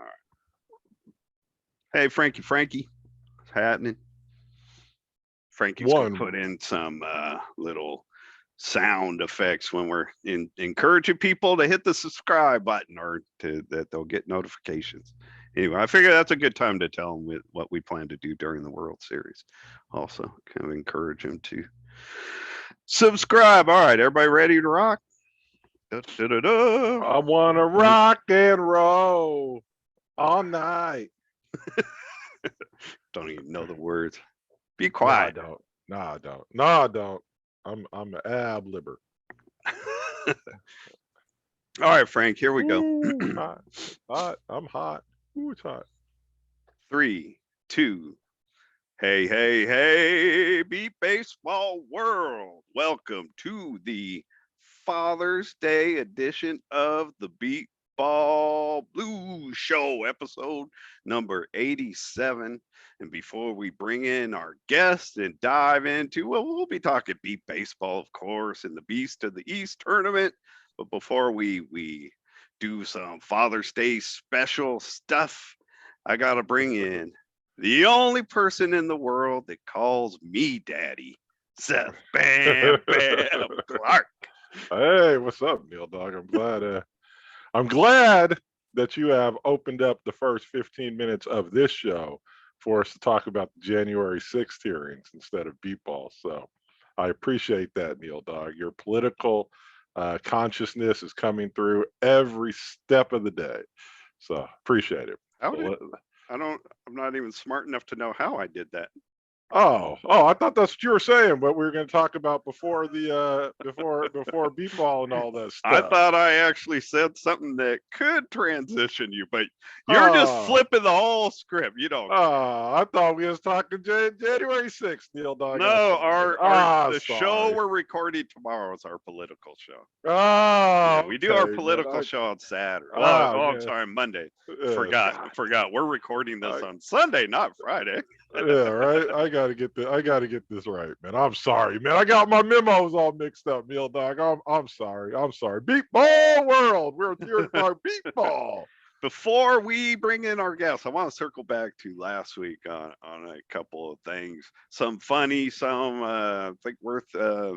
right. Hey, Frankie, what's happening? Frankie's gonna One. put in some little sound effects when we're encouraging people to hit the subscribe button or that they'll get notifications. Anyway, I figure that's a good time to tell them what we plan to do during the World Series. Also, kind of encourage them to subscribe. All right, everybody ready to rock? Da, da, da, da. I want to rock and roll all night. Don't even know the words. Be No, I quiet. don't. No, I don't. No, I don't. I'm an ab libber. All right, Frank, here we go. Ooh, hot. Hot. I'm hot. Ooh, it's hot. 3, 2. Hey, hey, hey, Beep Baseball World. Welcome to the Father's Day edition of the Beepball Blues Show, episode number 87. And before we bring in our guest and dive into, well, we'll be talking Beep Baseball, of course, and the Beast of the East tournament. But before we do some Father's Day special stuff, I got to bring in the only person in the world that calls me daddy, Seth Bam Bam Clark. Hey, what's up, Neil Dog? I'm glad that you have opened up the first 15 minutes of this show for us to talk about the January 6th hearings instead of Beepball. So I appreciate that, Neil Dog. Your political consciousness is coming through every step of the day. So appreciate it. How So did I'm not even smart enough to know how I did that. I thought that's what you were saying, but we were going to talk about before the before Beepball and all that I stuff. thought I actually said something that could transition you, but you're just Oh, flipping the whole script. You don't. I thought we was talking January 6th, Neil Dog. No, the show Sorry. we're recording tomorrow is our political show. Oh, Yeah, we do our okay, political man. show on Saturday. Well, I'm Man. sorry, Monday. God. Forgot. We're recording this I, on Sunday, not Friday. yeah, right. I gotta get this right, man. I'm sorry, man. I got my memos all mixed up, Neil Dog. I'm sorry. Beepball world. We're here for Beepball. Before we bring in our guests, I want to circle back to last week on a couple of things. Some funny, some I think worth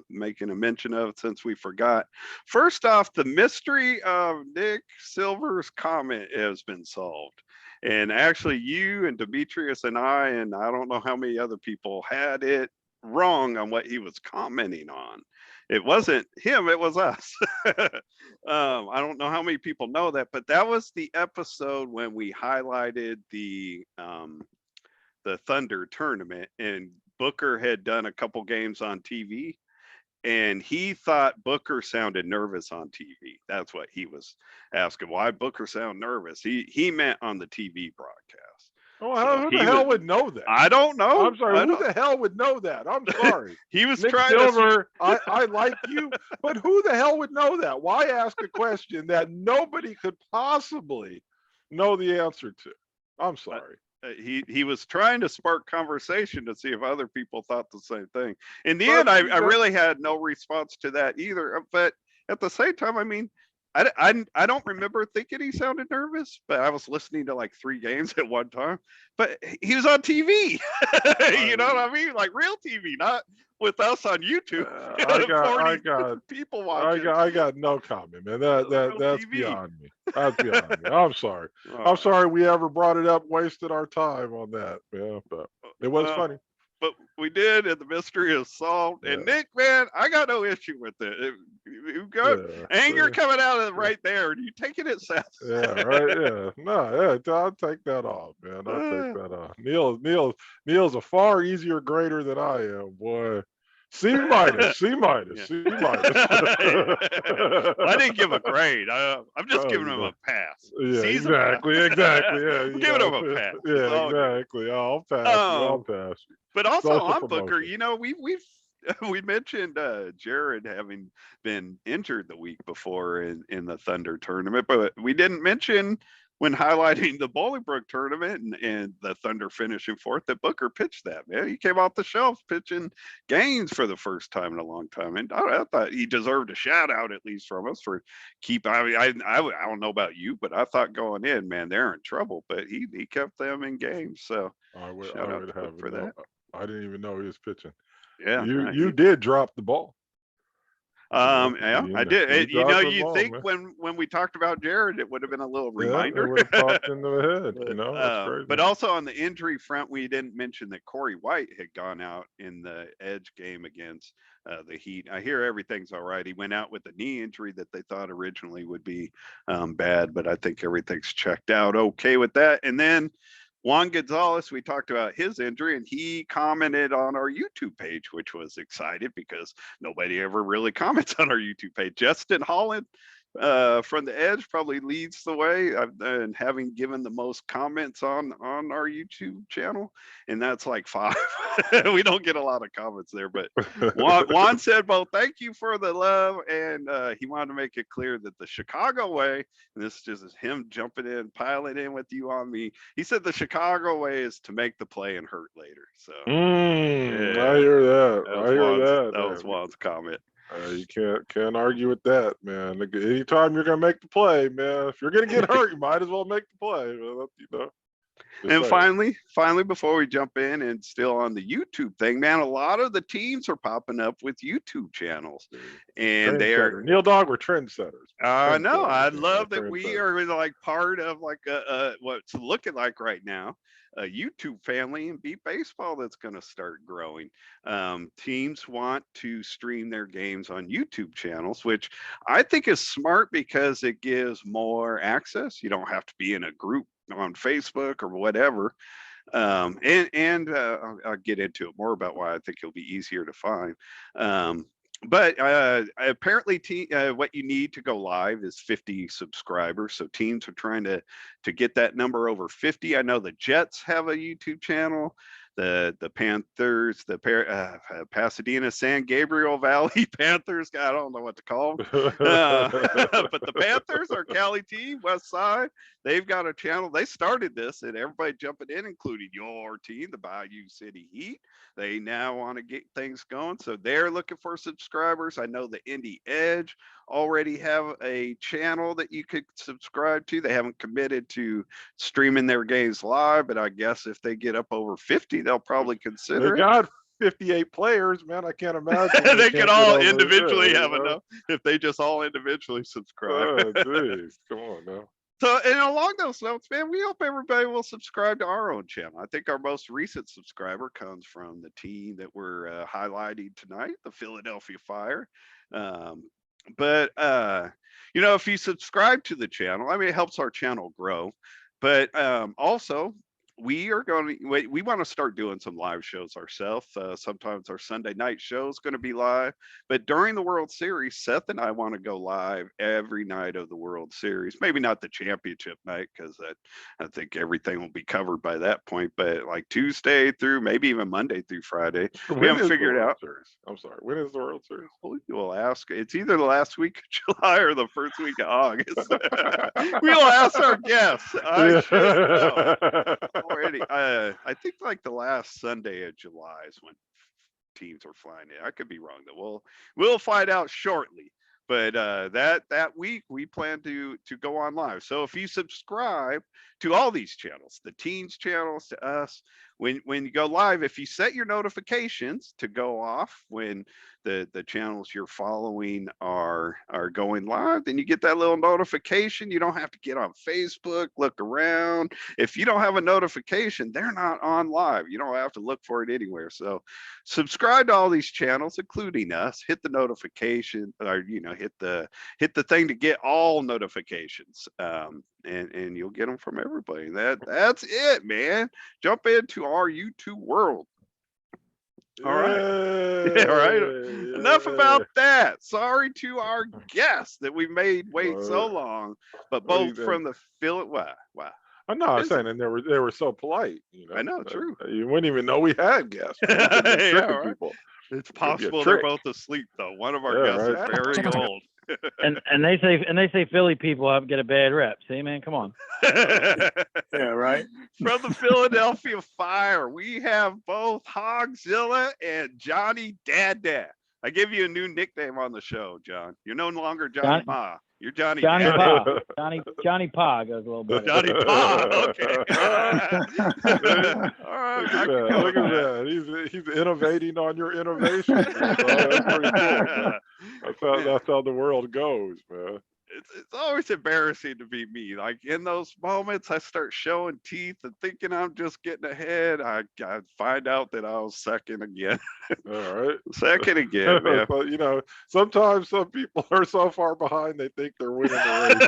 making a mention of since we forgot. First off, the mystery of Nick Silver's comment has been solved. And actually, you and Demetrius and I don't know how many other people had it wrong on what he was commenting on. It wasn't him, it was us. I don't know how many people know that, but that was the episode when we highlighted the Thunder tournament, and Booker had done a couple games on TV, and he thought Booker sounded nervous on TV. That's what he was asking. Why Booker sound nervous? He meant on the TV broadcast. Oh, So who the hell would know that? I don't know. I'm sorry. Who the hell would know that? I'm sorry. He was Nick trying Silver, I like you, but who the hell would know that? Why ask a question that nobody could possibly know the answer to? I'm sorry. he was trying to spark conversation to see if other people thought the same thing. In the But end, I really had no response to that either. But at the same time, I mean, I don't remember thinking he sounded nervous, but I was listening to like 3 games at one time. But he was on TV, you know what I mean? Like real TV, not with us on YouTube. I got people watching. I got no comment, man. That's TV. beyond me. That's beyond me. I'm sorry. I'm sorry we ever brought it up, wasted our time on that. Yeah, but it was funny. But we did, and the mystery is solved. And Nick, man, I got no issue with it. You got anger coming out of it right there. You taking it, Seth? Yeah, right. Yeah, no, yeah, I'll take that off, man. I'll take that off. Neil's a far easier grader than I am, boy. C minus, C minus, C minus. I didn't give a grade. I'm just giving him a pass. Yeah, exactly. Yeah, I'm giving him a pass. Yeah, exactly. I'll pass you. I'll pass you. But also on Booker, you know, we mentioned Jared having been injured the week before in the Thunder tournament, but we didn't mention when highlighting the Bolingbrook tournament and the Thunder finishing fourth, that Booker pitched that, man. He came off the shelf pitching gains for the first time in a long time. And I thought he deserved a shout out at least from us for I mean, I don't know about you, but I thought going in, man, they're in trouble. But he kept them in games. So I shout out would to Book have for no. that. I didn't even know he was pitching. Yeah, You did drop the ball. yeah, I did. You You know, dropped the you ball, think man. when we talked about Jared, it would have been a little Yeah, it reminder. would have popped into the head. But, That's crazy. but also on the injury front, we didn't mention that Corey White had gone out in the Edge game against the Heat. I hear everything's all right. He went out with a knee injury that they thought originally would be bad, but I think everything's checked out okay with that. And then Juan Gonzalez, we talked about his injury, and he commented on our YouTube page, which was excited because nobody ever really comments on our YouTube page. Justin Holland from the Edge probably leads the way, and having given the most comments on our YouTube channel, and that's like 5. We don't get a lot of comments there, but Juan said, "Well, thank you for the love," and he wanted to make it clear that the Chicago way, and this just is him jumping in, piling in with you on me. He said the Chicago way is to make the play and hurt later. So I hear that. that was Juan's comment. You can't argue with that, man. Like, anytime you're gonna make the play, man, if you're gonna get hurt, you might as well make the play. You know. And finally, before we jump in, and still on the YouTube thing, man, a lot of the teams are popping up with YouTube channels, and they're Neil Dog. We're trendsetters. I know. I love that we are like part of like what's looking like right now, a YouTube family in Beep Baseball that's going to start growing. Teams want to stream their games on YouTube channels, which I think is smart because it gives more access. You don't have to be in a group on Facebook or whatever. I'll get into it more about why I think it'll be easier to find. But apparently, what you need to go live is 50 subscribers. So teams are trying to get that number over 50. I know the Jets have a YouTube channel. The Panthers, the Pasadena San Gabriel Valley Panthers. I don't know what to call them. But the Panthers, our Cali team, West Side, they've got a channel. They started this, and everybody jumping in, including your team, the Bayou City Heat. They now want to get things going, so they're looking for subscribers. I know the Indy Edge already have a channel that you could subscribe to. They haven't committed to streaming their games live, but I guess if they get up over 50, they'll probably consider it. Got 58 players, man. I can't imagine they could all individually have enough if they just all individually subscribe. Oh, geez. Come on now. So, and along those notes, man, we hope everybody will subscribe to our own channel. I think our most recent subscriber comes from the team that we're highlighting tonight, the Philadelphia Fire. But if you subscribe to the channel, I mean, it helps our channel grow. But also, we want to start doing some live shows ourselves. Sometimes our Sunday night show is going to be live, but during the World Series, Seth and I want to go live every night of the World Series. Maybe not the championship night, because I think everything will be covered by that point, but like Tuesday through maybe even Monday through Friday. We haven't figured out. I'm sorry. When is the World Series? We'll ask. It's either the last week of July or the first week of August. We'll ask our guests. I should know. Already, I think like the last Sunday of July is when teams are flying in. I could be wrong though. We'll find out shortly. But that week we plan to go on live. So if you subscribe to all these channels, the teens channels, to us, when you go live, if you set your notifications to go off when the channels you're following are going live, then you get that little notification. You don't have to get on Facebook, look around. If you don't have a notification, they're not on live. You don't have to look for it anywhere. So subscribe to all these channels, including us. Hit the notification, or hit the thing to get all notifications. And you'll get them from everybody. That's it, man. Jump into our YouTube world. All right. All right. Enough about that. Sorry to our guests that we made wait so long, but both from the Wow. I know. I'm saying, and they were so polite. I know, true. You wouldn't even know we had guests. Yeah, right. People. It's possible they're both asleep though. One of our guests is very old. and they say Philly people get a bad rep. See, man, come on. Yeah, right. From the Philadelphia Fire, we have both Hogzilla and Johnny Dad. I give you a new nickname on the show, John. You're no longer Johnny Ma. You're Johnny Pa. Dad. Johnny Pa goes a little better. Johnny Pa. Okay. All right. Look at that. He's innovating on your innovation. That's pretty cool, man. That's how the world goes, man. It's always embarrassing to be me. Like in those moments, I start showing teeth and thinking I'm just getting ahead. I find out that I was second again. All right. Second again, man. But you know, sometimes some people are so far behind they think they're winning the race.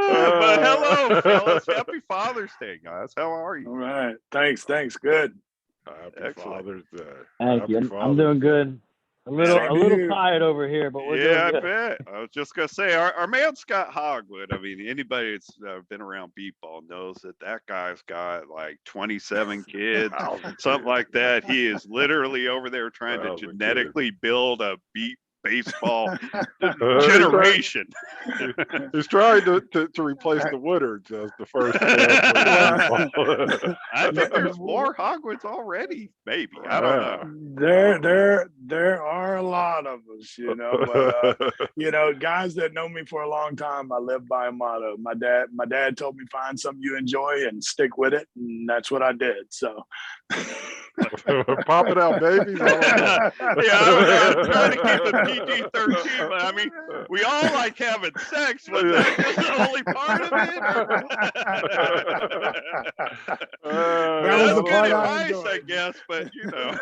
But hello, fellas. Happy Father's Day, guys. How are you? All right. Thanks. Good. Happy Excellent. Father's Day. Thank you. Father's I'm doing good. A little Same tired over here, but we're Yeah, I doing good. bet. I was just gonna say, our man Scott Hogwood. I mean, anybody that's been around Beepball knows that guy's got like 27 kids, something like that. He is literally over there trying to genetically build a beep baseball generation. He's trying to replace the Woodards as the first. I think there's more Hogwoods already. Maybe I don't know. There are a lot of us, you know. But you know, guys that know me for a long time, I live by a motto. My dad told me find something you enjoy and stick with it, and that's what I did. So. Pop it out, babies. Yeah, I'm trying to keep it PG-13, but I mean, we all like having sex, but that's just the only part of it. That was That's the good part I advice, enjoyed. I guess, but you know,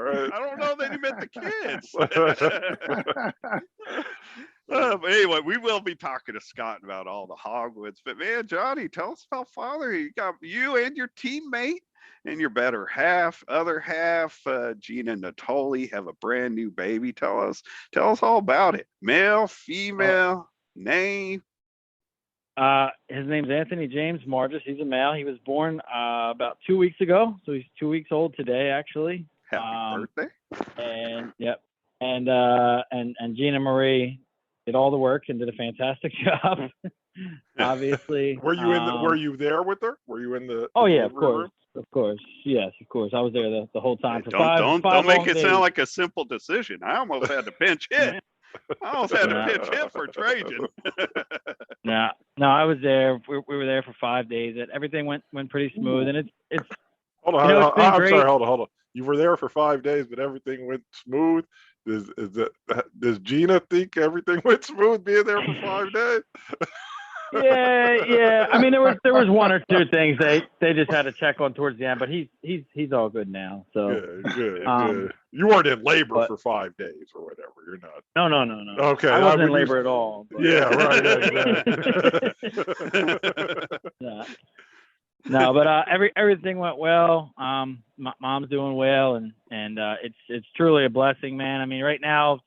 Right. I don't know that he meant the kids. But anyway, we will be talking to Scott about all the Hogwoods. But man, Johnny, tell us about father. You got you and your teammate and your other half, Gina and Natoli have a brand new baby. Tell us all about it. Male, female, name. His name's Anthony James Margis. He's a male. He was born about 2 weeks ago, so he's 2 weeks old today, actually. Happy birthday. And yep, and Gina Marie did all the work and did a fantastic job. Obviously. Were you there with her? Were you in the? Oh yeah, of course. Of course, yes, of course. I was there the whole time for don't five make it days. sound like a simple decision. I almost had to pinch hit. I almost had to pinch hit for Trajan. No, I was there. We were there for 5 days. Everything went pretty smooth, and it's. Hold on, I'm sorry. Hold on. You were there for 5 days, but everything went smooth. Does Gina think everything went smooth being there for 5 days? Yeah. I mean, there was one or two things they just had to check on towards the end, but he's all good now. So good. You weren't in labor for 5 days or whatever. You're not. No. Okay, I wasn't in labor at all. But. Yeah, right. Yeah, no, but everything went well. My mom's doing well, and it's truly a blessing, man. I mean, right now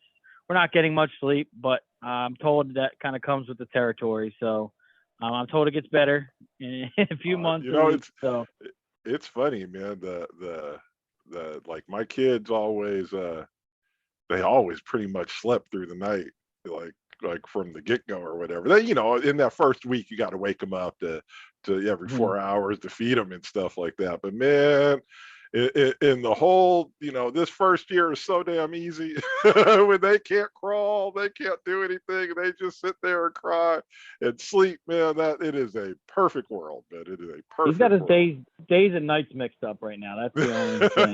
we're not getting much sleep, but I'm told that kind of comes with the territory. So I'm told it gets better in a few months. You know, it's funny, man. The like my kids always they always pretty much slept through the night, like from the get go or whatever. They, you know, in that first week you got to wake them up to every 4 hours to feed them and stuff like that. But man, in the whole, you know, this first year is so damn easy when they can't crawl, they can't do anything, they just sit there and cry and sleep, man. That it is a perfect world, man. It is a perfect He's got his world. days and nights mixed up right now. That's the only thing.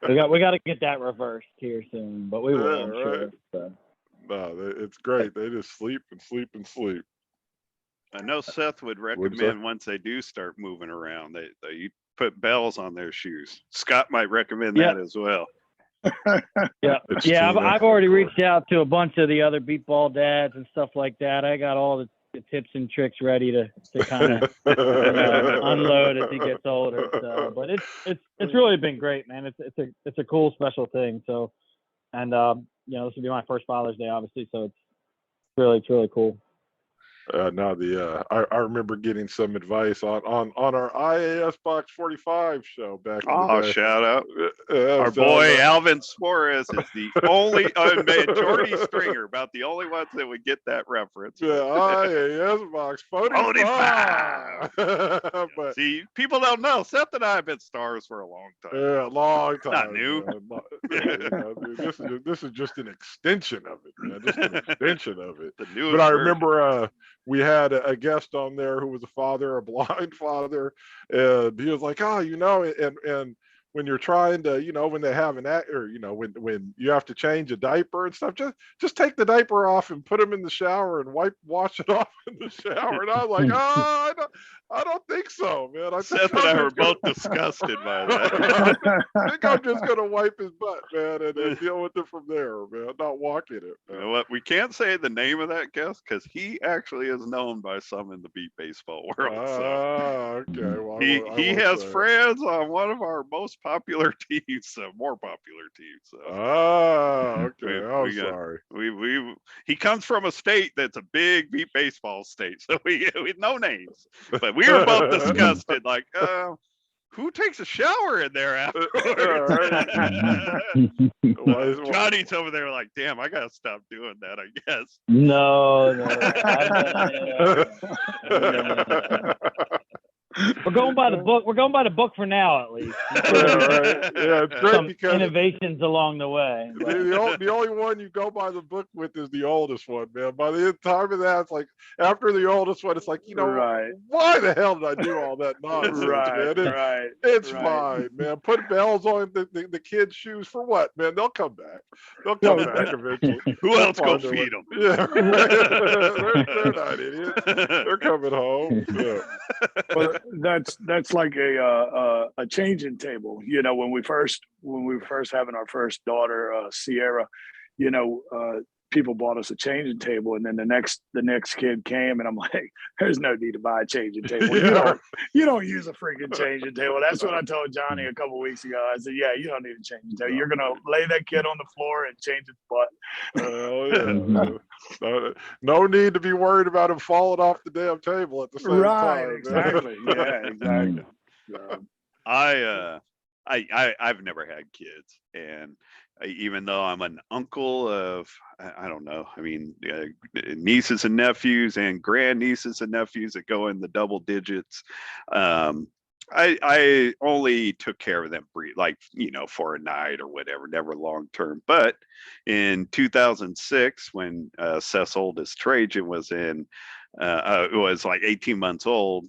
So we got to get that reversed here soon, but we will, I'm sure. So. No, it's great. They just sleep and sleep and sleep. I know Seth would recommend once they do start moving around, they put bells on their shoes. Scott might recommend that as well. Yeah. I've already reached out to a bunch of the other Beepball dads and stuff like that. I got all the tips and tricks ready to kind of unload as he gets older. So, but it's really been great, man. It's a cool special thing. So, and you know, this will be my first Father's Day, obviously. So it's really cool. Now I remember getting some advice on our IAS Box 45 show back in the Oh, day. shout out. Yeah, Our so, boy Alvin Suarez is the only, man, Jordy Stringer, about the only ones that would get that reference. Yeah, IAS Box 45. 45. But See, people don't know. Seth and I have been stars for a long time. yeah, long time. Not new. Man. You know, dude, this is just an extension of it, man. Just an extension of it. The newest But I version. remember we had a guest on there who was a father, a blind father, and he was like, "Oh, you know," and when you're trying to, you know, when they have an act, or you know, when you have to change a diaper and stuff, just take the diaper off and put them in the shower and wash it off in the shower. And I was like, oh, I don't think so, man. Seth and I were both disgusted by that. I think I'm just gonna wipe his butt, man, and deal with it from there, man. Not walking it. You Man. know what? We can't say the name of that guest because he actually is known by some in the beat baseball world. So Okay. Well, he has friends on one of our most popular teams, more popular teams. So Okay. I'm sorry. He comes from a state that's a big beat baseball state, so we no names, but we were both disgusted. Like, who takes a shower in there afterwards? Johnny's over there like, damn, I gotta stop doing that, I guess. No. We're going by the book. We're going by the book for now, at least. Right. Yeah, it's great Some because innovations along the way. the only one you go by the book with is the oldest one, man. By the time of that, it's like after the oldest one, it's like, you know, why the hell did I do all that nonsense, man? It's fine, man. Put bells on the kids' shoes for what, man? They'll come back. They'll come back eventually. Who else go feed them? Yeah, they're not idiots. They're coming home. Yeah. Well, that's like a changing table. You know, when we were first having our first daughter, Sierra, you know, people bought us a changing table, and then the next kid came, and I'm like, there's no need to buy a changing table. You don't use a freaking changing table. That's what I told Johnny a couple weeks ago. I said, yeah, you don't need a changing table. You're gonna lay that kid on the floor and change his butt. No need to be worried about him falling off the damn table at the same time. Exactly. Yeah, exactly. I've never had kids, and even though I'm an uncle of, I don't know, I mean, nieces and nephews and grandnieces and nephews that go in the double digits, I only took care of them like, you know, for a night or whatever, never long term. But in 2006, when Seth's oldest Trajan was was like 18 months old,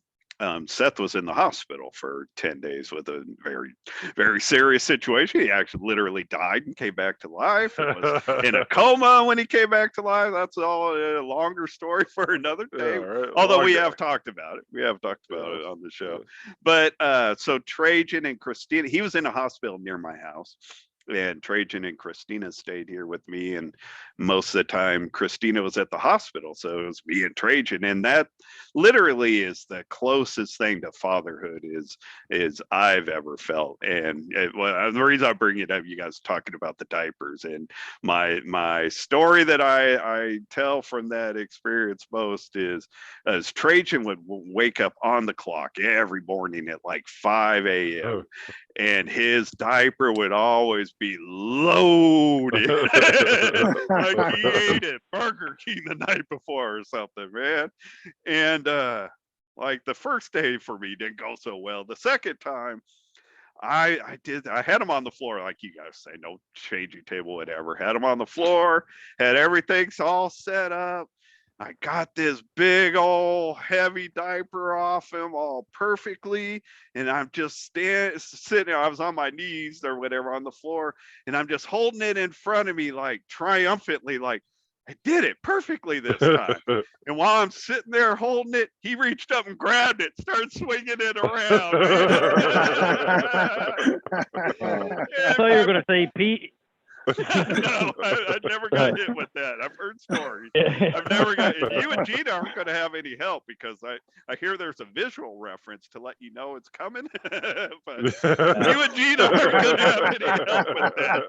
Seth was in the hospital for 10 days with a very, very serious situation. He actually literally died and came back to life. He was in a coma when he came back to life. That's all a longer story for another day. Right. Although we have talked about it. We have talked about it on the show. But so Trajan and Christina, he was in a hospital near my house. And Trajan and Christina stayed here with me, and most of the time Christina was at the hospital, so it was me and Trajan, and that literally is the closest thing to fatherhood is I've ever felt. And the reason I bring it up, you guys talking about the diapers, and my story that I tell from that experience most is as Trajan would wake up on the clock every morning at like 5 a.m. and his diaper would always be loaded. Like he ate at Burger King the night before or something, man. And like the first day for me didn't go so well. The second time I had him on the floor, like you guys say, no changing table, whatever. Had him on the floor, had everything all set up. I got this big old heavy diaper off him all perfectly, and I'm just sitting. I was on my knees or whatever on the floor, and I'm just holding it in front of me, like triumphantly, like I did it perfectly this time. And while I'm sitting there holding it, he reached up and grabbed it, started swinging it around. I thought you were going to say Pete. No, I never got hit with that. I've heard stories. I've never got. You and Gina aren't going to have any help because I hear there's a visual reference to let you know it's coming. But you and Gina aren't going to have any help with that.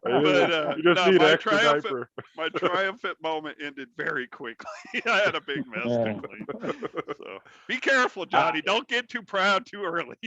But You just no, need an extra diaper. my triumphant moment ended very quickly. I had a big mess to clean. So be careful, Johnny. Don't get too proud too early.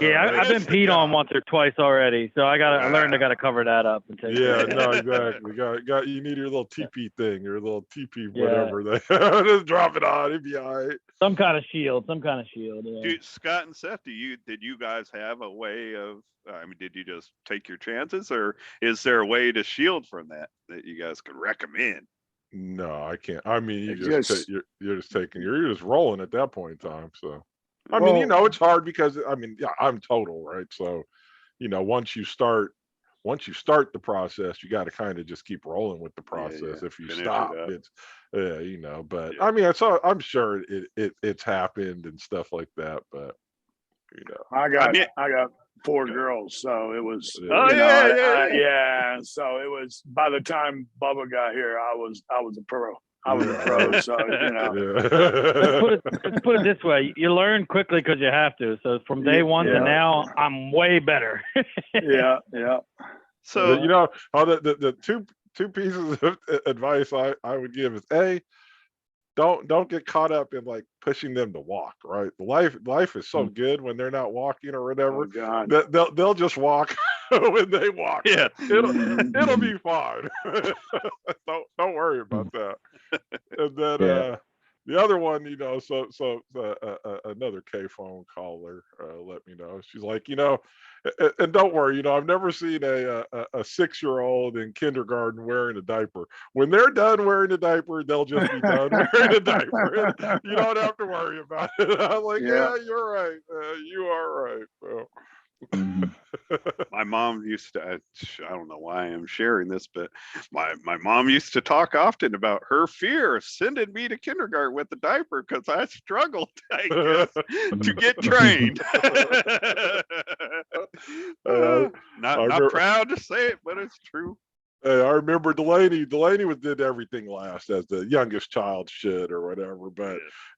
Yeah, I've been peed on once or twice already, so I learned I gotta cover that up and take Yeah, care of it. no, exactly. You need your little teepee thing, your little teepee, whatever. Just drop it on, it'd be all right. Some kind of shield. Yeah. Dude, Scott and Seth, did you guys have a way of? I mean, did you just take your chances, or is there a way to shield from that you guys could recommend? No, I can't. I mean, you're just rolling at that point in time. So, I mean, it's hard because I mean, yeah, I'm total, right? So, once you start the process, you got to kind of just keep rolling with the process. If you stop, it's But I mean, I'm sure it's happened and stuff like that. But I got 4 girls, so it was. So it was. By the time Bubba got here, I was a pro. I was a pro, so Let's put it this way: you learn quickly because you have to. So from day one to now, I'm way better. Yeah. So the two pieces of advice I would give is don't get caught up in like pushing them to walk, right? Life is so good when they're not walking or whatever. That they'll just walk when they walk. Yeah, it'll be fine. don't worry about that. And then the other one, another K phone caller let me know. She's like, and don't worry, I've never seen a 6-year-old in kindergarten wearing a diaper. When they're done wearing a diaper, they'll just be done wearing a diaper. You don't have to worry about it. I'm like, yeah you're right. You are right. So. My mom used to, I don't know why I'm sharing this, but my mom used to talk often about her fear of sending me to kindergarten with the diaper because I struggled, I guess, to get trained. Not proud to say it, but it's true. I remember Delaney did everything last, as the youngest child should or whatever.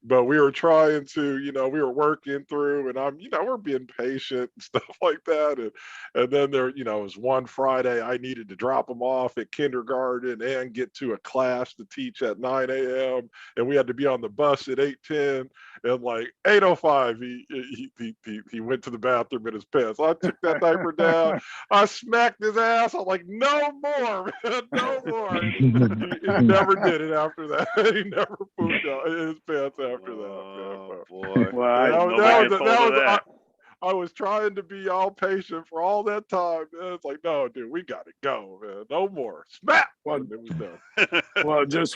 But we were trying to, we were working through, and we're being patient and stuff like that. And then there, it was one Friday I needed to drop him off at kindergarten and get to a class to teach at 9 a.m. And we had to be on the bus at 8:10. And like 8:05, he went to the bathroom in his pants. I took that diaper down. I smacked his ass. I'm like, no more. No more. He never did it after that. He never pooped out in his pants after that. Oh boy! Well, I was trying to be all patient for all that time. And it's like, no, dude, we got to go, man. No more. Smack. Well, it was done. Well, just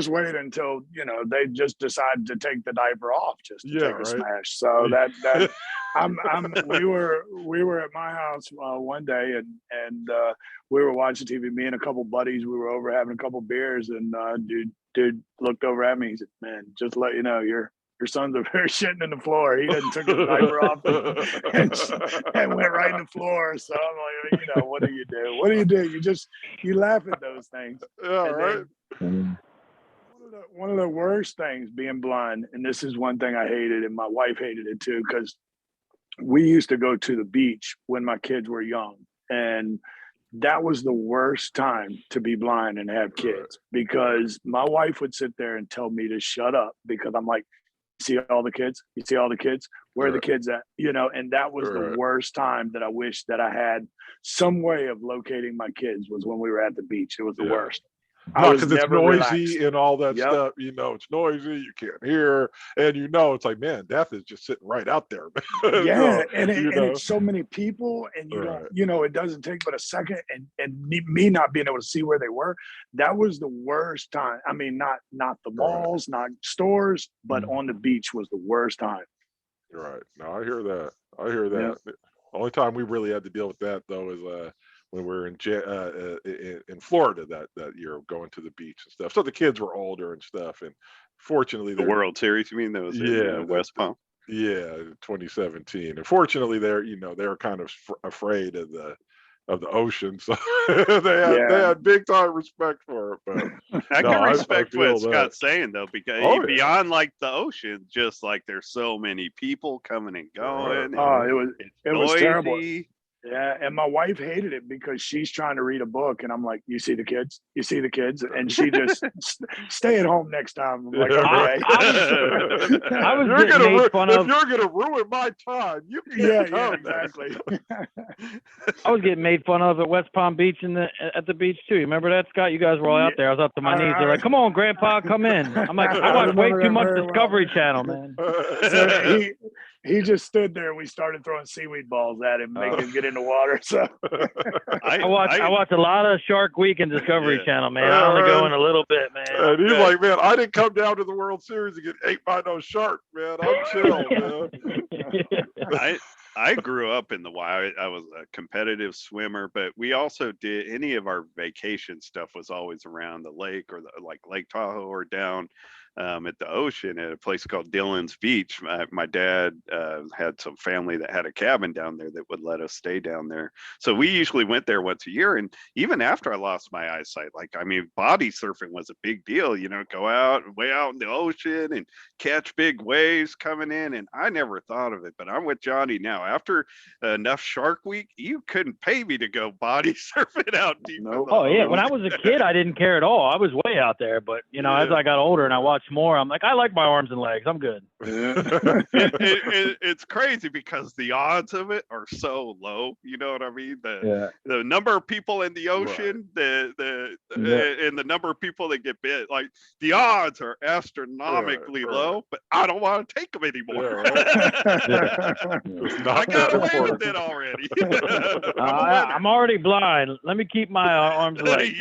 wait until they just decide to take the diaper off just to take a smash. So that we were at my house one day and we were watching TV. Me and a couple buddies, we were over having a couple beers, and dude looked over at me. He said, "Man, just to let you know, your son's over there shitting in the floor. He didn't took his diaper off and went right in the floor." So I'm like, what do you do? What do you do? You laugh at those things. Yeah, right. One of the worst things being blind, and this is one thing I hated, and my wife hated it too, because we used to go to the beach when my kids were young, and that was the worst time to be blind and have kids, because my wife would sit there and tell me to shut up, because I'm like, see all the kids? You see all the kids? Where are the kids at? And that was the worst time that I wish that I had some way of locating my kids, was when we were at the beach. It was the worst. Because it's noisy and all that stuff. It's noisy. You can't hear, and it's like, man, death is just sitting right out there. Yeah, and it's so many people, and you don't. It doesn't take but a second, and me not being able to see where they were. That was the worst time. I mean, not the malls, not stores, but on the beach was the worst time. Right. No, I hear that. Yep. The only time we really had to deal with that though is when we were in Florida that year, going to the beach and stuff. So the kids were older and stuff, and fortunately, the World Series, you mean? That was in West Palm. Yeah, 2017. And fortunately, they were kind of afraid of of the ocean, so they had big time respect for it. But I can respect feel what Scott's saying though, because beyond like the ocean, just like there's so many people coming and going. Right. And it was terrible. noisy. Yeah, and my wife hated it because she's trying to read a book, and I'm like, "You see the kids? You see the kids?" And she just stay at home next time. I'm like, "Okay." I was getting made fun of. If you're gonna ruin my time, you can yeah, exactly. I was getting made fun of at West Palm Beach at the beach too. You remember that, Scott? You guys were all out there. I was up to my knees. They're like, "Come on, Grandpa, come in." I'm like, "I watch way too much Discovery Channel, man." So he just stood there and we started throwing seaweed balls at him, making him get in the water. So I watch a lot of Shark Week and Discovery Channel, man. I only go in a little bit, man. And he's like, "Man, I didn't come down to the World Series to get ate by no shark, man. I'm chill, man." I grew up in the wild. I was a competitive swimmer, but we also did any of our vacation stuff was always around the lake or like Lake Tahoe or down at the ocean at a place called Dillon's Beach. My dad had some family that had a cabin down there that would let us stay down there. So we usually went there once a year. And even after I lost my eyesight, body surfing was a big deal, go out way out in the ocean and catch big waves coming in. And I never thought of it, but I'm with Johnny now. After enough Shark Week, you couldn't pay me to go body surfing out deep. Nope. Oh yeah, when I was a kid, I didn't care at all. I was way out there, but as I got older and I watched more, I'm like, I like my arms and legs. I'm good. It's crazy because the odds of it are so low. You know what I mean? The number of people in the ocean, and the number of people that get bit, like the odds are astronomically low. But I don't want to take them anymore. I got away with it already. I'm already blind. Let me keep my arms and legs.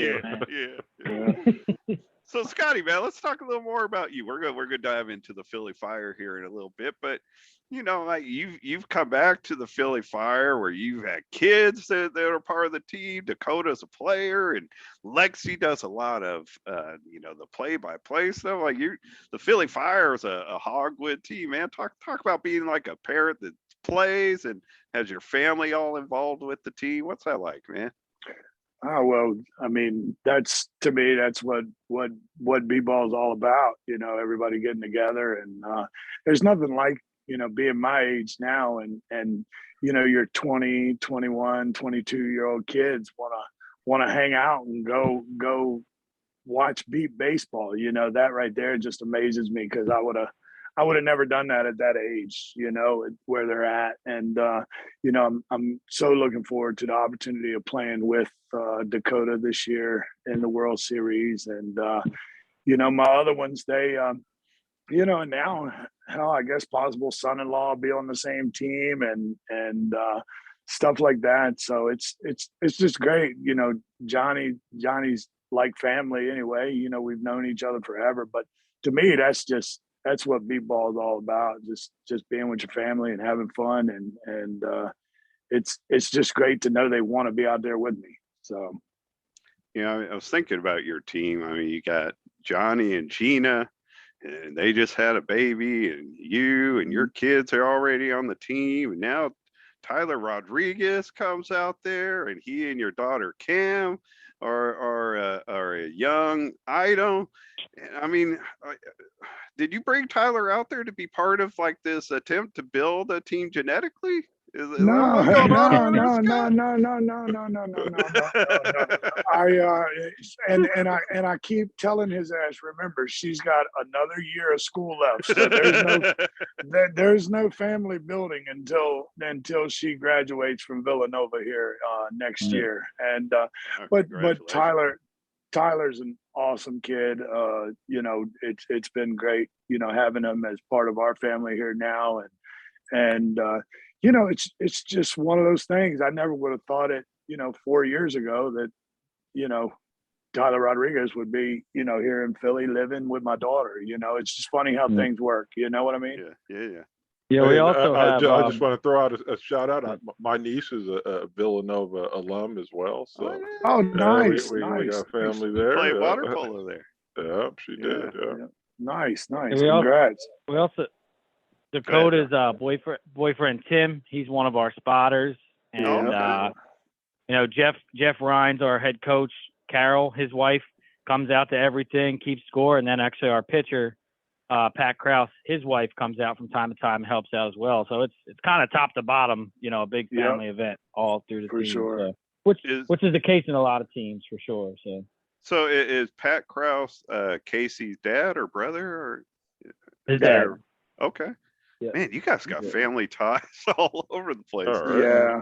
So Scotty, man, let's talk a little more about you. We're gonna dive into the Philly Fire here in a little bit, but you've come back to the Philly Fire where you've had kids that are part of the team. Dakota's a player, and Lexi does a lot of the play-by-play stuff. Like the Philly Fire is a hogwood team, man. Talk about being like a parent that plays and has your family all involved with the team. What's that like, man? Oh, well, I mean, that's what Beepball is all about, everybody getting together. And there's nothing like, being my age now and your 20, 21, 22-year-old kids want to hang out and go watch beep baseball. That right there just amazes me because I would have never done that at that age, where they're at. And, I'm so looking forward to the opportunity of playing with Dakota this year in the World Series. And, my other ones, they, now, hell, I guess possible son-in-law will be on the same team and stuff like that. So it's just great. Johnny's like family anyway. We've known each other forever. But to me, that's what Beepball is all about. Just being with your family and having fun. And it's just great to know they want to be out there with me. So, I was thinking about your team. I mean, you got Johnny and Gina, and they just had a baby, and you and your kids are already on the team. And now Tyler Rodriguez comes out there, and he and your daughter Cam are a young idol. I mean, did you bring Tyler out there to be part of like this attempt to build a team genetically? No. I keep telling his ass, remember, she's got another year of school left. So there's no family building until she graduates from Villanova here next year. And but Tyler's an awesome kid. It's been great, having him as part of our family here now. And it's just one of those things. I never would have thought it, 4 years ago that, Tyler Rodriguez would be, here in Philly living with my daughter. It's just funny how things work. You know what I mean? Yeah, we also I have. just want to throw out a shout out. My niece is a Villanova alum as well. So nice. We got family there. Play water polo there. Yeah, she did. Yeah. Nice. We Congrats. We also Dakota's boyfriend Tim. He's one of our spotters, and Jeff Rhines, our head coach, Carol, his wife, comes out to everything, keeps score, and then actually our pitcher, Pat Krause, his wife comes out from time to time and helps out as well. So it's kind of top to bottom, a big family event all through the for team. sure. So, which is the case in a lot of teams for sure. So is Pat Krause Casey's dad or brother or his dad? Okay. Yeah. Man, you guys got family ties all over the place. All right. Yeah.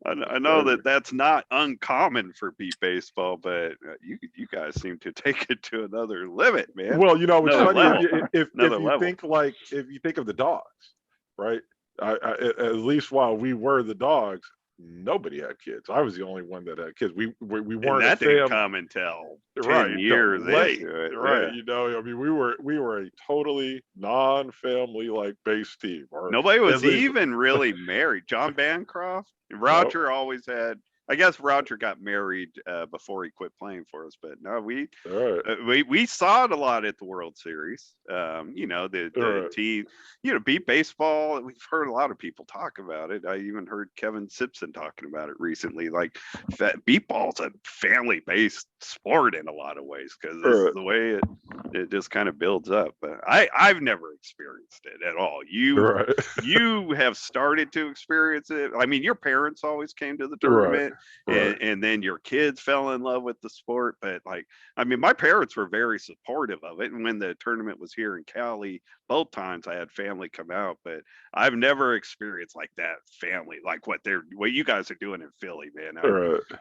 I know that's not uncommon for beat baseball, but you guys seem to take it to another limit, man. Well, it's Another funny level. if Another you level. think of the dogs, right? At least while we were the dogs, nobody had kids. I was the only one that had kids. We weren't And that a didn't family. come until 10 Right, years late, into it. right? Yeah. We were a totally non-family like base team. Or Nobody was at least- even really married. John Bancroft, Roger always had. I guess Roger got married before he quit playing for us, but no, we saw it a lot at the World Series. The team, beat baseball. We've heard a lot of people talk about it. I even heard Kevin Simpson talking about it recently. Like, Beepball's a family-based sport in a lot of ways because this is the way it just kind of builds up. But I've never experienced it at all. You have started to experience it. I mean, your parents always came to the tournament. Right. And then your kids fell in love with the sport. But my parents were very supportive of it. And when the tournament was here in Cali, both times I had family come out, but I've never experienced like that family, like what you guys are doing in Philly, man.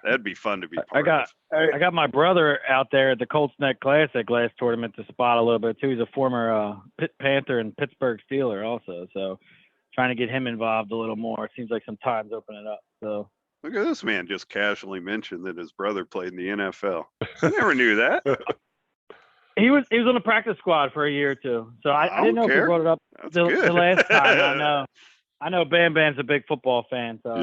That'd be fun to be part of. I got my brother out there at the Colts Neck Classic last tournament to spot a little bit too. He's a former Pitt Panther and Pittsburgh Steeler also. So trying to get him involved a little more. It seems like some time's opening up. So look at this man just casually mentioned that his brother played in the NFL. I never knew that. He was on the practice squad for a year or two. So I didn't know if he brought it up the last time. I know Bam Bam's a big football fan. So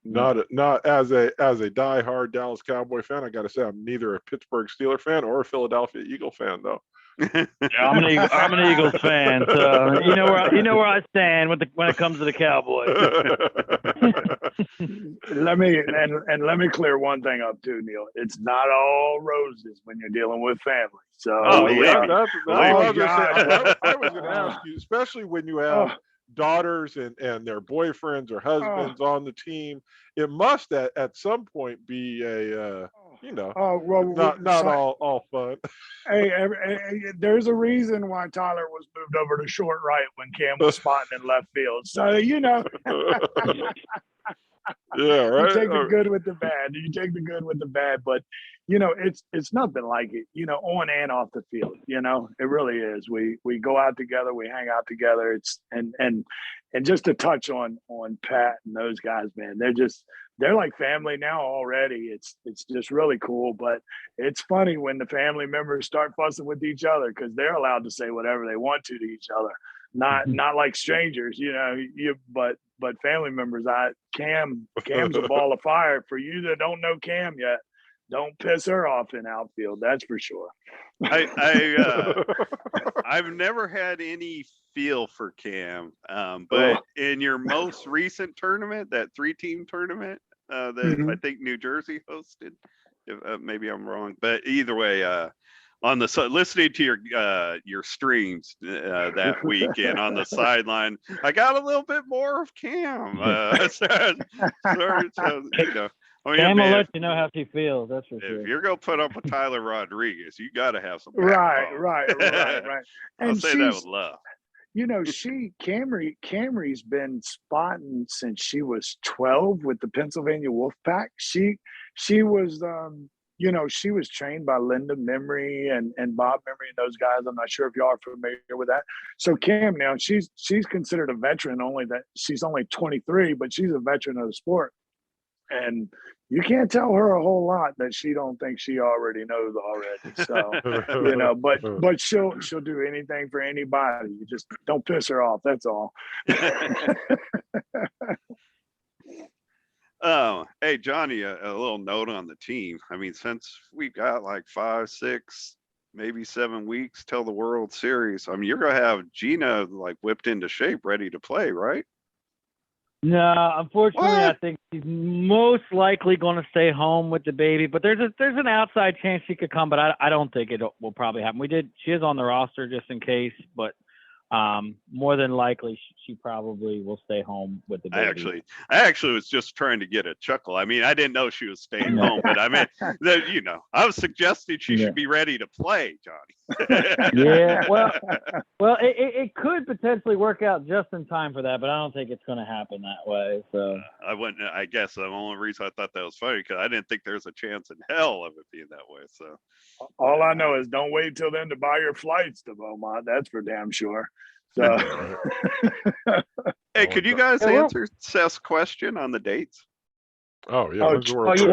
not as a diehard Dallas Cowboy fan. I got to say I'm neither a Pittsburgh Steeler fan or a Philadelphia Eagle fan though. Yeah, I'm an Eagles fan, so you know where I stand when it comes to the Cowboys. let me clear one thing up too, Neil. It's not all roses when you're dealing with family. So that's what I was going to ask you, especially when you have daughters and their boyfriends or husbands on the team. It must at some point be a not all fun. Hey, there's a reason why Tyler was moved over to short right when Cam was spotting in left field. So Yeah, right. You take the good with the bad. But it's nothing like it. On and off the field. It really is. We go out together. We hang out together. It's and just to touch on Pat and those guys, man. They're like family now already. It's just really cool. But it's funny when the family members start fussing with each other because they're allowed to say whatever they want to each other. Not like strangers, but family members. Cam's a ball of fire. For you that don't know Cam yet, don't piss her off in outfield. That's for sure. I've never had any feel for Cam, but in your most recent tournament, that 3-team tournament that I think New Jersey hosted, maybe I'm wrong, but either way, listening to your streams that week and on the sideline, I got a little bit more of Cam. Cam will let you know how she feels. That's for sure. If you're gonna put up with Tyler Rodriguez, you got to have some. Right. And I'll say that with love. Camry's been spotting since she was 12 with the Pennsylvania Wolfpack. She was she was trained by Linda Memory and Bob Memory and those guys. I'm not sure if y'all are familiar with that. So Cam now, she's considered a veteran, only that she's only 23, but she's a veteran of the sport. And you can't tell her a whole lot that she don't think she already knows already. So, but she'll do anything for anybody. You just don't piss her off. That's all. Oh, hey, Johnny, a little note on the team. I mean, since we've got like 5, 6, maybe 7 weeks till the World Series, I mean, you're going to have Gina like whipped into shape, ready to play, right? No, unfortunately, I What? think she's most likely going to stay home with the baby. But there's an outside chance she could come, but I don't think it will probably happen. She is on the roster just in case, but more than likely she probably will stay home with the baby. I actually was just trying to get a chuckle. I mean, I didn't know she was staying home, but I mean, I was suggesting she should be ready to play, Johnny. Yeah, well, it could potentially work out just in time for that, but I don't think it's going to happen that way. So I wouldn't. I guess the only reason I thought that was funny because I didn't think there was a chance in hell of it being that way. So All I know is don't wait till then to buy your flights to Beaumont. That's for damn sure. So, hey, could you guys answer Seth's question on the dates? Oh yeah. oh, when's the World Cup?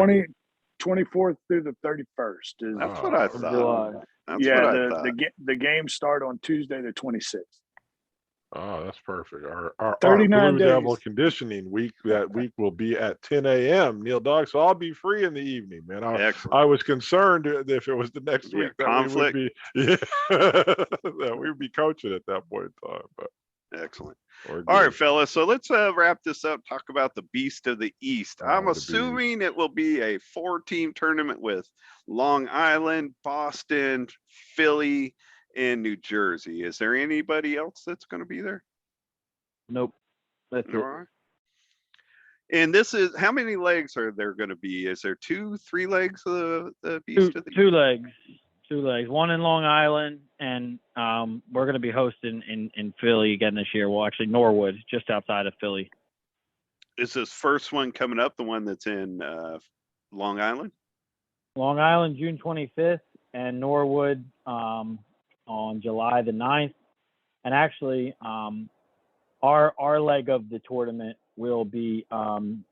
24th through the 31st is. That's what I thought. That's yeah, what I thought. the games start on Tuesday the 26th. Oh, that's perfect. Our 39 Blue Devil days. conditioning week that week will be at 10 a.m. Neil Dog, so I'll be free in the evening, man. I was concerned if it was the next week that conflict. we would be that we would be coaching at that point in time. But excellent. All right, fellas. So let's wrap this up. Talk about the Beast of the East. I'm assuming it will be a 4-team tournament with Long Island, Boston, Philly, and New Jersey. Is there anybody else that's going to be there? Nope. That's it. All right. And this is, how many legs are there going to be? Is there 2, 3 legs of the Beast of the East? 2 legs. 2 legs. One in Long Island, and we're going to be hosting in Philly again this year. Well, actually Norwood, just outside of Philly. Is this first one coming up the one that's in Long Island? Long Island, June 25th, and Norwood on July the 9th. And actually, our leg of the tournament will be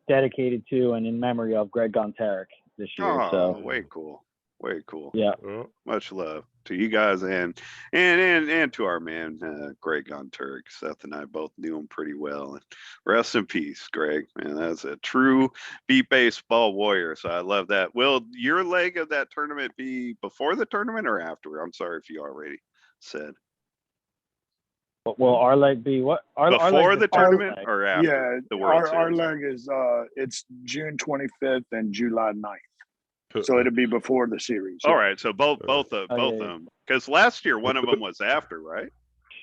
dedicated to and in memory of Greg Gonteric this year. Oh, so way cool. Way cool. Yeah. Much love to you guys and to our man Greg Gonteric. Seth and I both knew him pretty well. And rest in peace, Greg. Man, that's a true beat baseball warrior. So I love that. Will your leg of that tournament be before the tournament or after? I'm sorry if you already said. Will our leg be what? Before the tournament or after? Yeah, the World our Series? leg is it's June 25th and July 9th. So it'll be before the series. All right, so both of them, because last year one of them was after, right?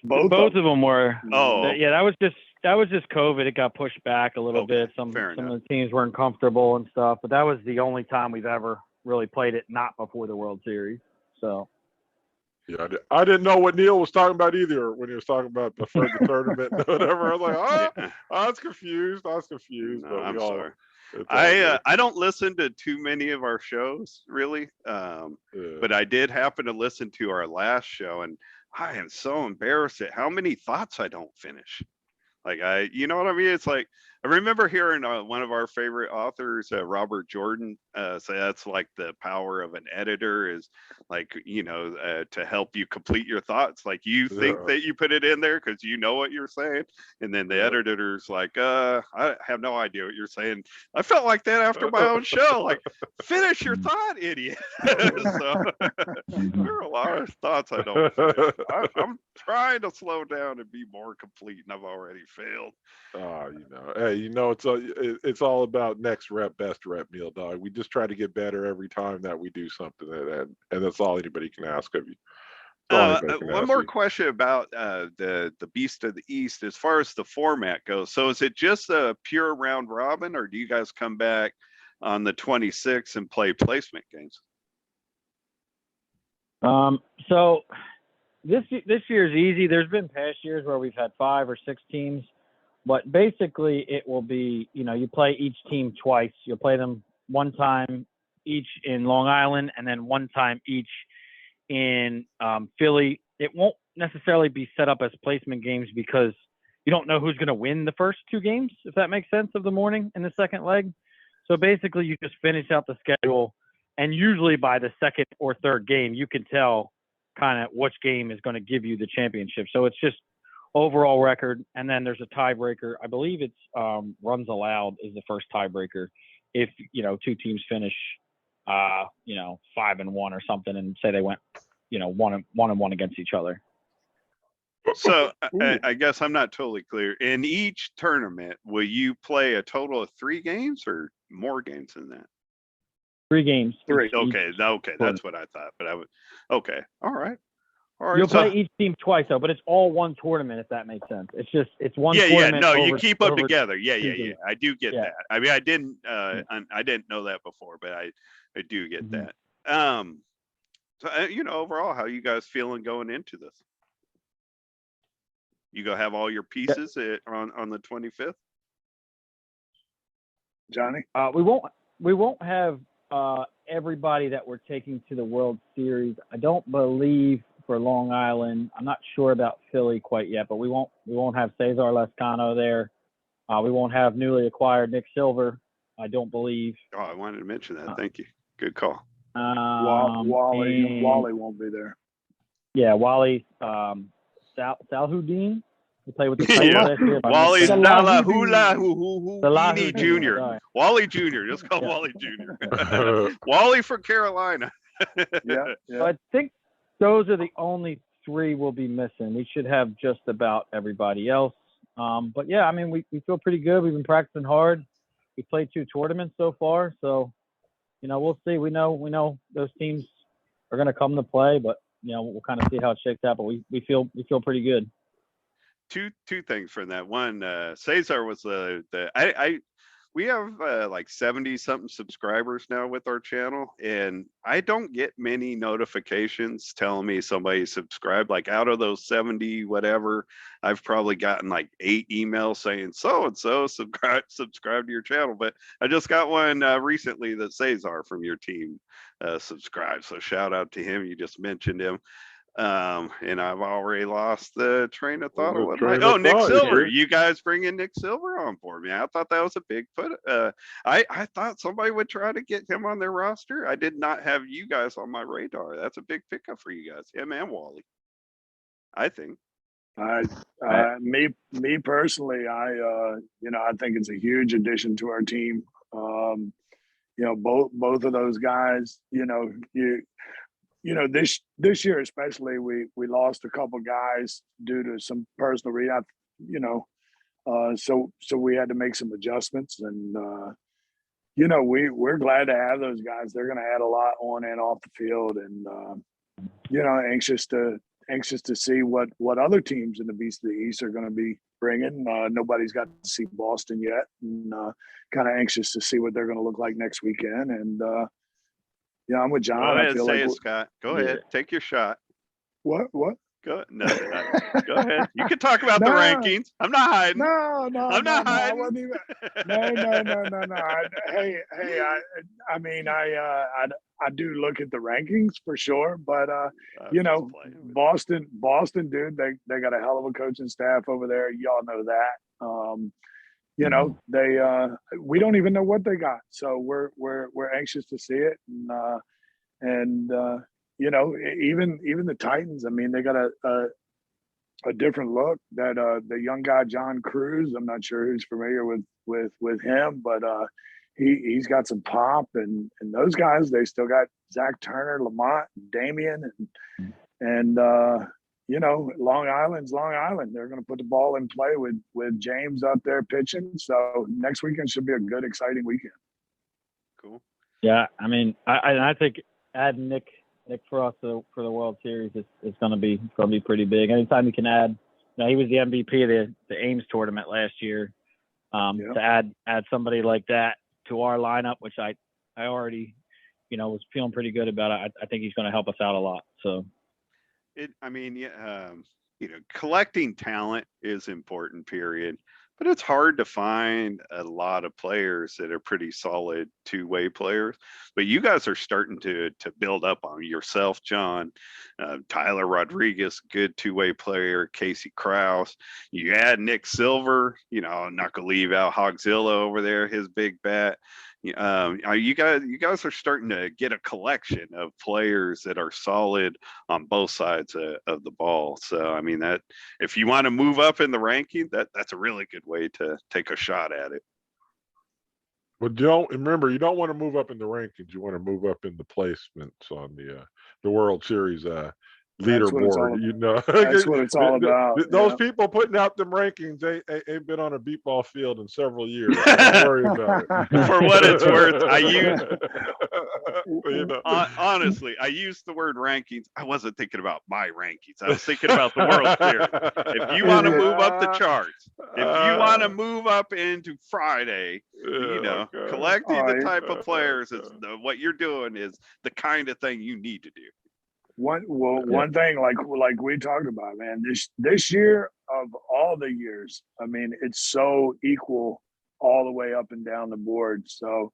Both of them were. Oh, yeah, that was just COVID. It got pushed back a little bit. Some of the teams weren't comfortable and stuff, but that was the only time we've ever really played it not before the World Series. So. Yeah, I didn't know what Neil was talking about either when he was talking about before the tournament and whatever. I was like, I was confused. No, but I'm sorry. I don't listen to too many of our shows really, but I did happen to listen to our last show, and I am so embarrassed at how many thoughts I don't finish. Like you know what I mean? It's like I remember hearing one of our favorite authors, Robert Jordan, say that's like the power of an editor is like, to help you complete your thoughts. Like you think that you put it in there because you know what you're saying. And then the editor's like, I have no idea what you're saying. I felt like that after my own show. Like, finish your thought, idiot. So there are a lot of thoughts I don't finish. I'm trying to slow down and be more complete, and I've already failed. Hey, it's all about next rep, best rep, Neil Dog. We just try to get better every time that we do something, and that's all anybody can ask of you. One more question about the Beast of the East, as far as the format goes. So is it just a pure round robin, or do you guys come back on the 26th and play placement games? So this year's easy. There's been past years where we've had 5 or 6 teams, but basically it will be, you play each team twice. You'll play them one time each in Long Island and then one time each in Philly. It won't necessarily be set up as placement games because you don't know who's going to win the first 2 games, if that makes sense, of the morning and the second leg. So basically you just finish out the schedule, and usually by the second or third game, you can tell kind of which game is going to give you the championship. So it's just overall record, and then there's a tiebreaker. I believe it's runs allowed is the first tiebreaker. If 2 teams finish 5-1 or something, and say they went 1-1 against each other. So Ooh. I guess I'm not totally clear. In each tournament, will you play a total of 3 games or more games than that? 3 games. Three. Okay, that's what I thought. But okay, all right. You'll So, play each team twice though, but it's all one tournament if that makes sense. It's one yeah, tournament. no, you over, keep them over together. Yeah, 2 games. I do get Yeah. that. I mean, I didn't know that before, but I do get Mhm. that. So overall, how you guys feeling going into this? You go have all your pieces on the 25th. Johnny? We won't have everybody that we're taking to the World Series. I don't believe for Long Island. I'm not sure about Philly quite yet, but we won't have Cesar Lescano there. We won't have newly acquired Nick Silver. I don't believe. Oh, I wanted to mention that. Thank you. Good call. Wally won't be there. Yeah, Wally Salhuddin. He played with the Titans Yeah. last year. Wally Salahudin. Jr. Sorry. Wally Jr. Just call Yeah. Wally Jr. Wally from Carolina. Yeah. So I think those are the only 3 we'll be missing. We should have just about everybody else. But yeah, I mean, we feel pretty good. We've been practicing hard. We played 2 tournaments so far, so we'll see. We know those teams are going to come to play, but we'll kind of see how it shakes out. But we feel pretty good. Two things from that. One, Cesar was we have like 70 something subscribers now with our channel, and I don't get many notifications telling me somebody subscribed. Like out of those 70 whatever, I've probably gotten like 8 emails saying so and so subscribe to your channel. But I just got one recently that Cesar from your team subscribed, so shout out to him. You just mentioned him. And I've already lost the train of thought. Nick Silver. You guys bringing Nick Silver on board, man. I thought that was a big put. I thought somebody would try to get him on their roster. I did not have you guys on my radar. That's a big pickup for you guys, him and Wally, I think. Me personally, I think it's a huge addition to our team. Both of those guys, this year especially, we lost a couple guys due to some personal rehab, so we had to make some adjustments, and we're glad to have those guys. They're going to add a lot on and off the field, and anxious to see what other teams in the Beast of the East are going to be bringing. Nobody's got to see Boston yet, and kind of anxious to see what they're going to look like next weekend. And I'm with John. Go ahead, I feel say like it, Scott. Go ahead, take your shot. What? Go ahead. You can talk about the rankings. I'm not hiding. No, I'm not hiding. I wasn't even. No. I do look at the rankings for sure, but Boston, dude, they got a hell of a coaching staff over there. Y'all know that. We don't even know what they got, so we're anxious to see it, and even the Titans. I mean, they got a different look. That the young guy John Cruz. I'm not sure who's familiar with him, but he's got some pop, and those guys. They still got Zach Turner, Lamont, Damian, and Long Island's Long Island. They're going to put the ball in play with James up there pitching. So next weekend should be a good, exciting weekend. Cool. Yeah, I mean, I think adding Nick Frost for the World Series is going to be pretty big. Anytime you can add, he was the MVP of the Ames tournament last year. To add somebody like that to our lineup, which I already, was feeling pretty good about it. I think he's going to help us out a lot. So. Collecting talent is important, period. But it's hard to find a lot of players that are pretty solid two-way players. But you guys are starting to build up on yourself, John. Tyler Rodriguez, good two-way player. Casey Krause. You add Nick Silver. I'm not gonna leave out Hogzilla over there, his big bat. You guys are starting to get a collection of players that are solid on both sides of the ball. So I mean, that if you want to move up in the ranking, that's a really good way to take a shot at it. But you don't want to move up in the rankings. You want to move up in the placements on the World Series. That's what it's all leaderboard, you know. That's what it's all about. Those Yeah. people putting out them rankings ain't been on a beepball field in several years. So don't worry about it. For what it's worth, I use You know. honestly, I used the word rankings. I wasn't thinking about my rankings. I was thinking about the World Series. If you want to move up the charts, if you want to move up into Friday, you know, okay. collecting the type of Okay. players is what you're doing is the kind of thing you need to do. One thing like we talked about, man, this year of all the years, I mean, it's so equal all the way up and down the board. So,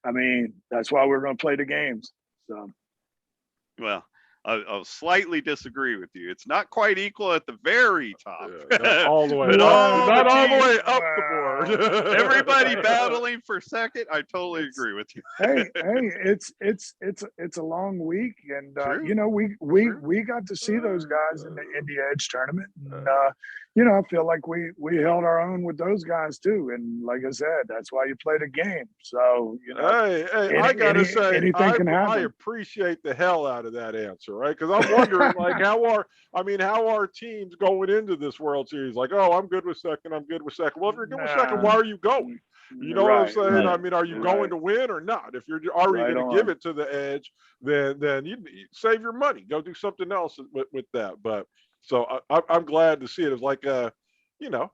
I mean, that's why we're going to play the games. So, Well, I'll slightly disagree with you. It's not quite equal at the very top. Yeah, not all the way But up. all Not the all the teams- way up the board. Everybody battling for second. I totally agree with you. hey, it's a long week, and True. you know, we got to see those guys in the Indie Edge tournament, and you know, I feel like we held our own with those guys too. And like I said, that's why you play the game. So you know, Hey, I gotta say, anything can I happen. appreciate the hell out of that answer, right? Because I'm wondering, like, how are teams going into this World Series? Like, oh, I'm good with second. Well, if you're good with second, why are you going? You know what I'm saying? Right. I mean, are you going to win or not? If you're already going to give it to the Edge, then you save your money. Go do something else with that. But so I'm glad to see it. It's like you know,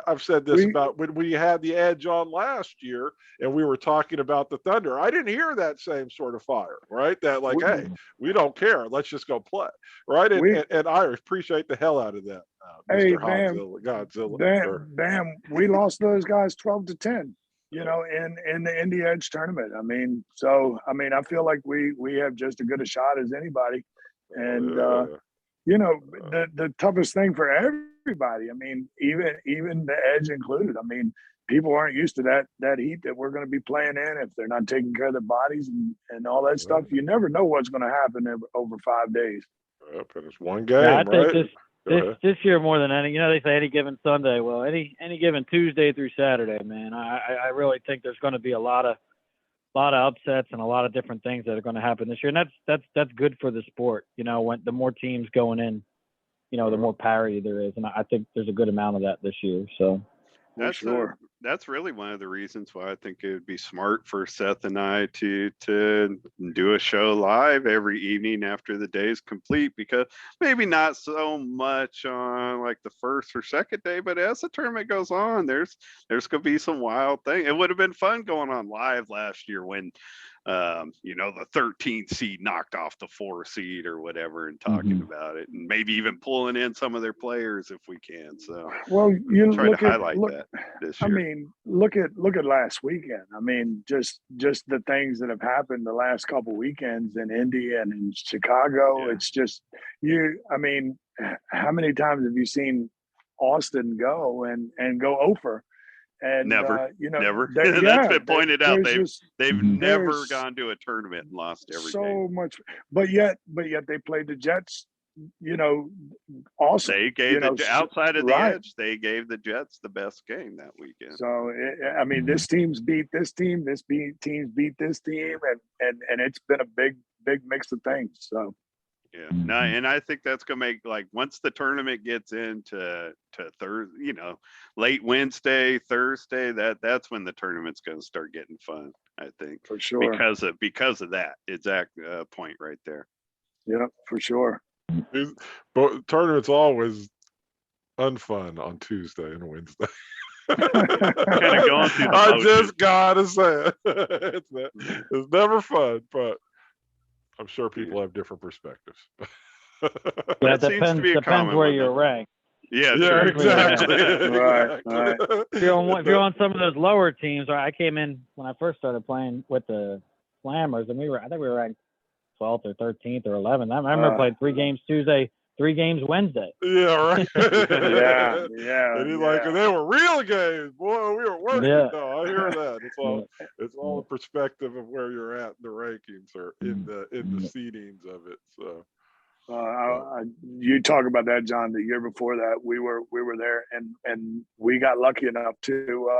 I've said this about when we had the Edge on last year and we were talking about the Thunder. I didn't hear that same sort of fire, right? That like, hey, we don't care. Let's just go play, right? And I appreciate the hell out of that, Mr. Hogzilla, Godzilla. We lost those guys 12-10. You know, in the Indie Edge tournament. I mean, so I mean, I feel like we have just as good a shot as anybody, and you know, the toughest thing for everybody. I mean, even the Edge included. I mean, people aren't used to that heat that we're going to be playing in if they're not taking care of their bodies and all that stuff. You never know what's going to happen over 5 days. Yep, and it's one game, Yeah, I right? think this year more than any, you know, they say any given Sunday. Well, any given Tuesday through Saturday, man. I really think there's going to be a lot of upsets and a lot of different things that are going to happen this year, and that's good for the sport. You know, when the more teams going in, you know, the more parity there is, and I think there's a good amount of that this year. So. That's really one of the reasons why I think it would be smart for Seth and I to do a show live every evening after the day is complete, because maybe not so much on like the first or second day, but as the tournament goes on, there's gonna be some wild thing. It would have been fun going on live last year when you know, the 13th seed knocked off the 4 seed or whatever, and talking about it, and maybe even pulling in some of their players if we can. So well, you try to highlight that this year. I mean, look at last weekend. I mean, just the things that have happened the last couple weekends in Indy and in Chicago. Yeah. It's just I mean, how many times have you seen Austin go and go over? And never, you know, never. That's been pointed out. They've never gone to a tournament and lost every game. Much, but yet they played the Jets. You know, awesome. They gave outside of the Edge. They gave the Jets the best game that weekend. So I mean, this team's beat this team. Teams beat this team, and it's been a big mix of things. So. Yeah, no, and I think that's gonna make, like, once the tournament gets into Thursday, you know, late Wednesday, Thursday, that's when the tournament's gonna start getting fun. I think for sure because of that exact point right there. Yeah, for sure. But tournaments always unfun on Tuesday and Wednesday. Kind of going through the I motions. just gotta say it. It's never fun, but I'm sure people have different perspectives. Yeah, it depends where you're ranked. Yeah, exactly. Right. If you're on some of those lower teams, I came in when I first started playing with the Slammers, and I think we were ranked 12th or 13th or 11th. I remember playing 3 games Tuesday, 3 games Wednesday. Yeah, right. yeah. And he's like, and they were real games, boy. We were working. Yeah. No, I hear that. It's all a perspective of where you're at in the rankings or in the seedings of it. So. You talk about that, John. The year before that, we were there, and we got lucky enough to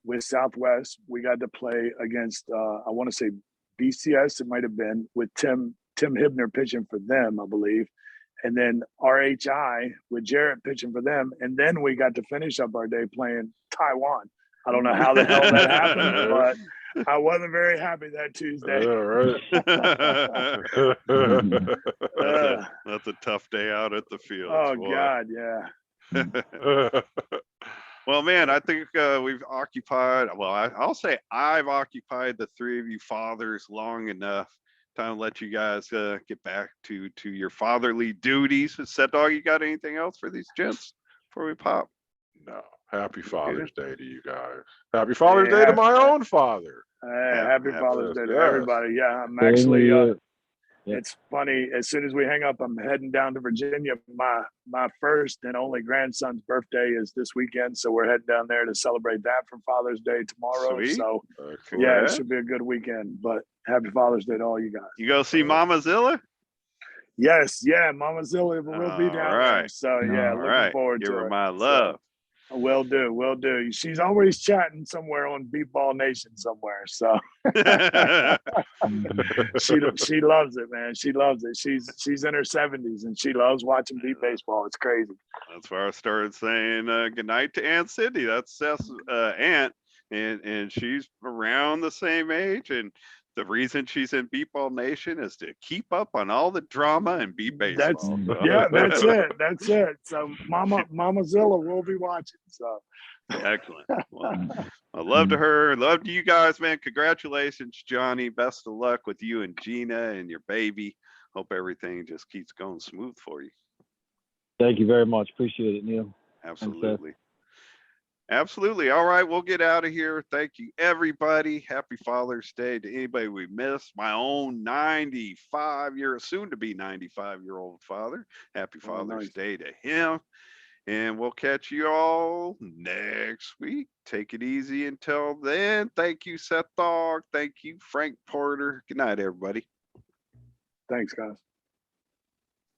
with Southwest. We got to play against I want to say BCS. It might have been with Tim Hibner pitching for them, I believe. and then RHI with Jarrett pitching for them. And then we got to finish up our day playing Taiwan. I don't know how the hell that happened, but I wasn't very happy that Tuesday. That's a tough day out at the field. Oh, boy. God, yeah. Well, man, I think we've occupied, well, I'll say I've occupied the three of you fathers long enough. Time to let you guys get back to your fatherly duties. Set Dog, you got anything else for these gents before we pop? No. Happy Father's Day to you guys. Happy Father's Day to my own father. Happy Father's Day to yes. everybody. Yeah, I'm Same actually here. it's funny, as soon as we hang up, I'm heading down to Virginia. My first and only grandson's birthday is this weekend, so we're heading down there to celebrate that for Father's Day tomorrow. Sweet. So Excellent. yeah, it should be a good weekend. But happy Father's Day to all you guys. You go see Mama Zilla? Yes, yeah, Mama Zilla will be down there. So yeah, looking forward Give to her it. my love. Will do. She's always chatting somewhere on Beepball Nation somewhere. So she loves it, man. She loves it. She's in her 70s and she loves watching beep baseball. It's crazy. That's where I started saying goodnight to Aunt Cindy. That's Seth's aunt, and she's around the same age. And the reason she's in Beepball Nation is to keep up on all the drama and beep baseball. That's it. So Mama Zilla will be watching. So excellent. Well, I love to her. Love to you guys, man. Congratulations, Johnny. Best of luck with you and Gina and your baby. Hope everything just keeps going smooth for you. Thank you very much. Appreciate it, Neil. Absolutely. Absolutely. All right, we'll get out of here. Thank you, everybody. Happy Father's Day to anybody we missed. My own soon to be 95-year-old father. Happy Father's Day to him. And we'll catch you all next week. Take it easy until then. Thank you, Seth Dog. Thank you, Frank Porter. Good night, everybody. thanks, guys.